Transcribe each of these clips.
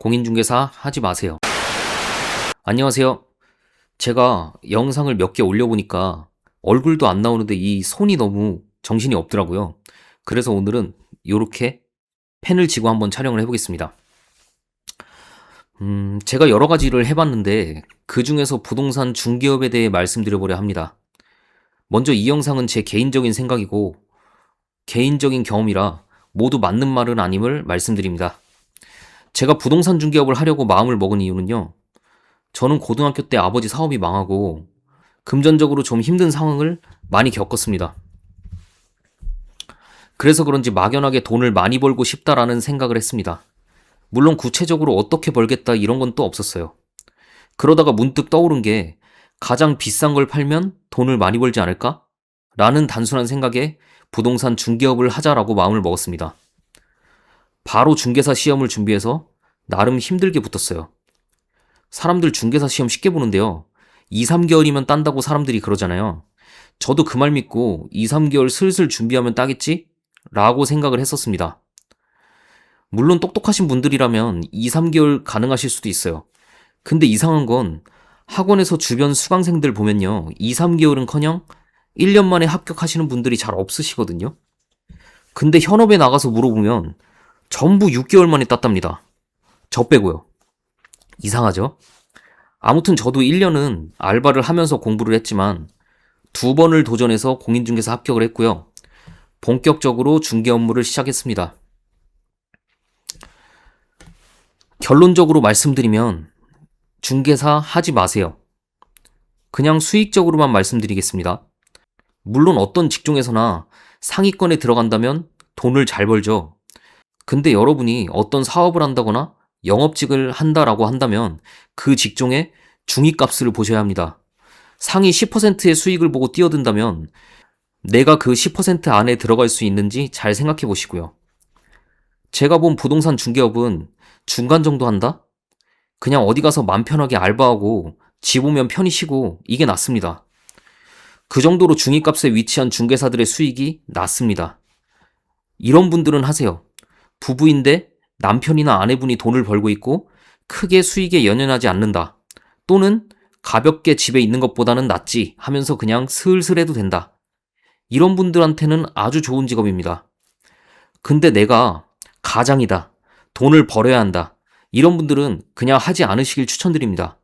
공인중개사 하지 마세요. 안녕하세요. 제가 영상을 몇 개 올려보니까 얼굴도 안 나오는데 이 손이 너무 정신이 없더라고요. 그래서 오늘은 이렇게 펜을 쥐고 한번 촬영을 해보겠습니다. 제가 여러 가지 일을 해봤는데 그 중에서 부동산 중개업에 대해 말씀드려보려 합니다. 먼저 이 영상은 제 개인적인 생각이고 개인적인 경험이라 모두 맞는 말은 아님을 말씀드립니다. 제가 부동산 중개업을 하려고 마음을 먹은 이유는요. 저는 고등학교 때 아버지 사업이 망하고 금전적으로 좀 힘든 상황을 많이 겪었습니다. 그래서 그런지 막연하게 돈을 많이 벌고 싶다라는 생각을 했습니다. 물론 구체적으로 어떻게 벌겠다 이런 건 또 없었어요. 그러다가 문득 떠오른 게 가장 비싼 걸 팔면 돈을 많이 벌지 않을까? 라는 단순한 생각에 부동산 중개업을 하자라고 마음을 먹었습니다. 바로 중개사 시험을 준비해서 나름 힘들게 붙었어요. 사람들 중개사 시험 쉽게 보는데요. 2, 3개월이면 딴다고 사람들이 그러잖아요. 저도 그 말 믿고 2, 3개월 슬슬 준비하면 따겠지? 라고 생각을 했었습니다. 물론 똑똑하신 분들이라면 2, 3개월 가능하실 수도 있어요. 근데 이상한 건 학원에서 주변 수강생들 보면요. 2, 3개월은커녕 1년 만에 합격하시는 분들이 잘 없으시거든요. 근데 현업에 나가서 물어보면 전부 6개월 만에 땄답니다. 저 빼고요. 이상하죠? 아무튼 저도 1년은 알바를 하면서 공부를 했지만 2번을 도전해서 공인중개사 합격을 했고요. 본격적으로 중개 업무를 시작했습니다. 결론적으로 말씀드리면 중개사 하지 마세요. 그냥 수익적으로만 말씀드리겠습니다. 물론 어떤 직종에서나 상위권에 들어간다면 돈을 잘 벌죠. 근데 여러분이 어떤 사업을 한다거나 영업직을 한다라고 한다면 그 직종의 중위값을 보셔야 합니다. 상위 10%의 수익을 보고 뛰어든다면 내가 그 10% 안에 들어갈 수 있는지 잘 생각해 보시고요. 제가 본 부동산 중개업은 중간 정도 한다? 그냥 어디 가서 맘 편하게 알바하고 집 오면 편히 쉬고 이게 낫습니다. 그 정도로 중위값에 위치한 중개사들의 수익이 낮습니다. 이런 분들은 하세요. 부부인데 남편이나 아내분이 돈을 벌고 있고 크게 수익에 연연하지 않는다. 또는 가볍게 집에 있는 것보다는 낫지 하면서 그냥 슬슬 해도 된다. 이런 분들한테는 아주 좋은 직업입니다. 근데 내가 가장이다. 돈을 벌어야 한다. 이런 분들은 그냥 하지 않으시길 추천드립니다.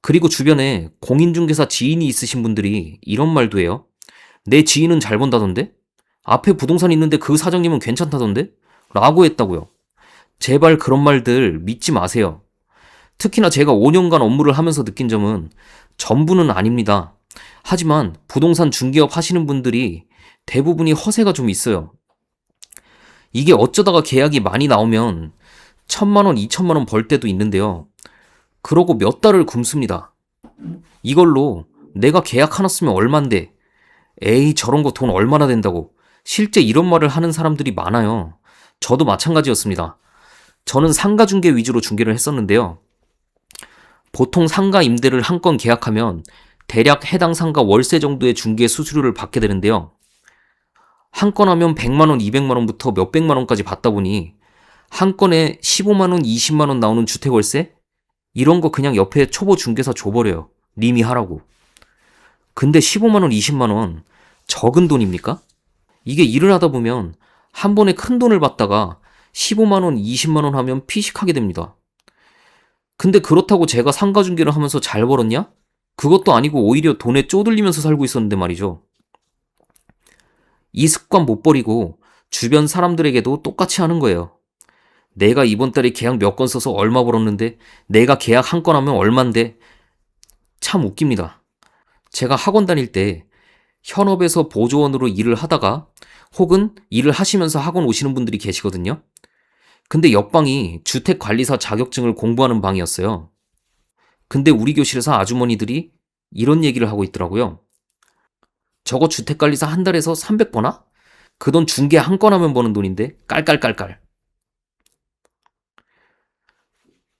그리고 주변에 공인중개사 지인이 있으신 분들이 이런 말도 해요. 내 지인은 잘 번다던데? 앞에 부동산 있는데 그 사장님은 괜찮다던데? 라고 했다고요. 제발 그런 말들 믿지 마세요. 특히나 제가 5년간 업무를 하면서 느낀 점은 전부는 아닙니다. 하지만 부동산 중개업 하시는 분들이 대부분이 허세가 좀 있어요. 이게 어쩌다가 계약이 많이 나오면 1,000만 원, 2,000만 원 벌 때도 있는데요. 그러고 몇 달을 굶습니다. 이걸로 내가 계약 하나 쓰면 얼만데, 에이 저런 거 돈 얼마나 된다고 실제 이런 말을 하는 사람들이 많아요. 저도 마찬가지였습니다. 저는 상가 중개 위주로 중개를 했었는데요. 보통 상가 임대를 한 건 계약하면 대략 해당 상가 월세 정도의 중개 수수료를 받게 되는데요. 한 건 하면 100만 원, 200만 원부터 몇백만 원까지 받다 보니 한 건에 15만 원, 20만 원 나오는 주택 월세? 이런 거 그냥 옆에 초보 중개사 줘버려요. 님이 하라고. 근데 15만 원, 20만 원 적은 돈입니까? 이게 일을 하다 보면 한 번에 큰 돈을 받다가 15만 원, 20만 원 하면 피식하게 됩니다. 근데 그렇다고 제가 상가 중개를 하면서 잘 벌었냐? 그것도 아니고 오히려 돈에 쪼들리면서 살고 있었는데 말이죠. 이 습관 못 버리고 주변 사람들에게도 똑같이 하는 거예요. 내가 이번 달에 계약 몇 건 써서 얼마 벌었는데 내가 계약 한 건 하면 얼만데. 참 웃깁니다. 제가 학원 다닐 때 현업에서 보조원으로 일을 하다가 혹은 일을 하시면서 학원 오시는 분들이 계시거든요. 근데 옆방이 주택관리사 자격증을 공부하는 방이었어요. 근데 우리 교실에서 아주머니들이 이런 얘기를 하고 있더라고요. 저거 주택관리사 한 달에서 300 버나? 그 돈 중개 한 건 하면 버는 돈인데 깔깔깔깔.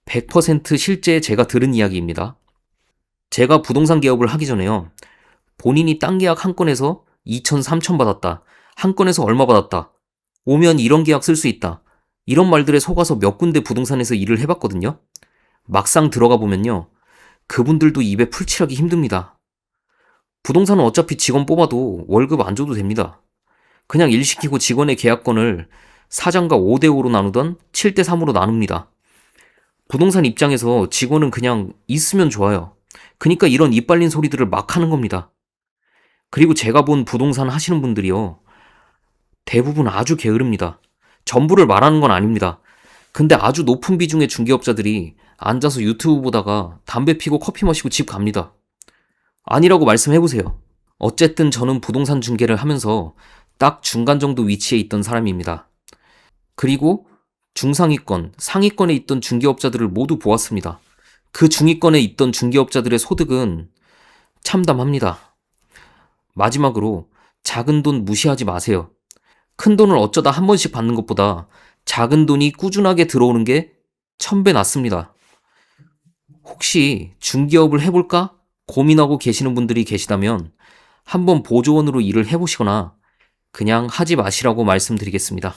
100% 실제 제가 들은 이야기입니다. 제가 부동산 개업을 하기 전에요. 본인이 땅 계약 한 건에서 2천, 3천 받았다. 한 건에서 얼마 받았다. 오면 이런 계약 쓸 수 있다. 이런 말들에 속아서 몇 군데 부동산에서 일을 해봤거든요. 막상 들어가 보면요. 그분들도 입에 풀칠하기 힘듭니다. 부동산은 어차피 직원 뽑아도 월급 안 줘도 됩니다. 그냥 일 시키고 직원의 계약권을 사장과 5대5로 나누던 7대3으로 나눕니다. 부동산 입장에서 직원은 그냥 있으면 좋아요. 그러니까 이런 이빨린 소리들을 막 하는 겁니다. 그리고 제가 본 부동산 하시는 분들이요. 대부분 아주 게으릅니다. 전부를 말하는 건 아닙니다. 근데 아주 높은 비중의 중개업자들이 앉아서 유튜브 보다가 담배 피고 커피 마시고 집 갑니다. 아니라고 말씀해보세요. 어쨌든 저는 부동산 중개를 하면서 딱 중간 정도 위치에 있던 사람입니다. 그리고 중상위권, 상위권에 있던 중개업자들을 모두 보았습니다. 그 중위권에 있던 중개업자들의 소득은 참담합니다. 마지막으로 작은 돈 무시하지 마세요. 큰 돈을 어쩌다 한 번씩 받는 것보다 작은 돈이 꾸준하게 들어오는 게 1000배 낫습니다. 혹시 중개업을 해볼까 고민하고 계시는 분들이 계시다면 한번 보조원으로 일을 해보시거나 그냥 하지 마시라고 말씀드리겠습니다.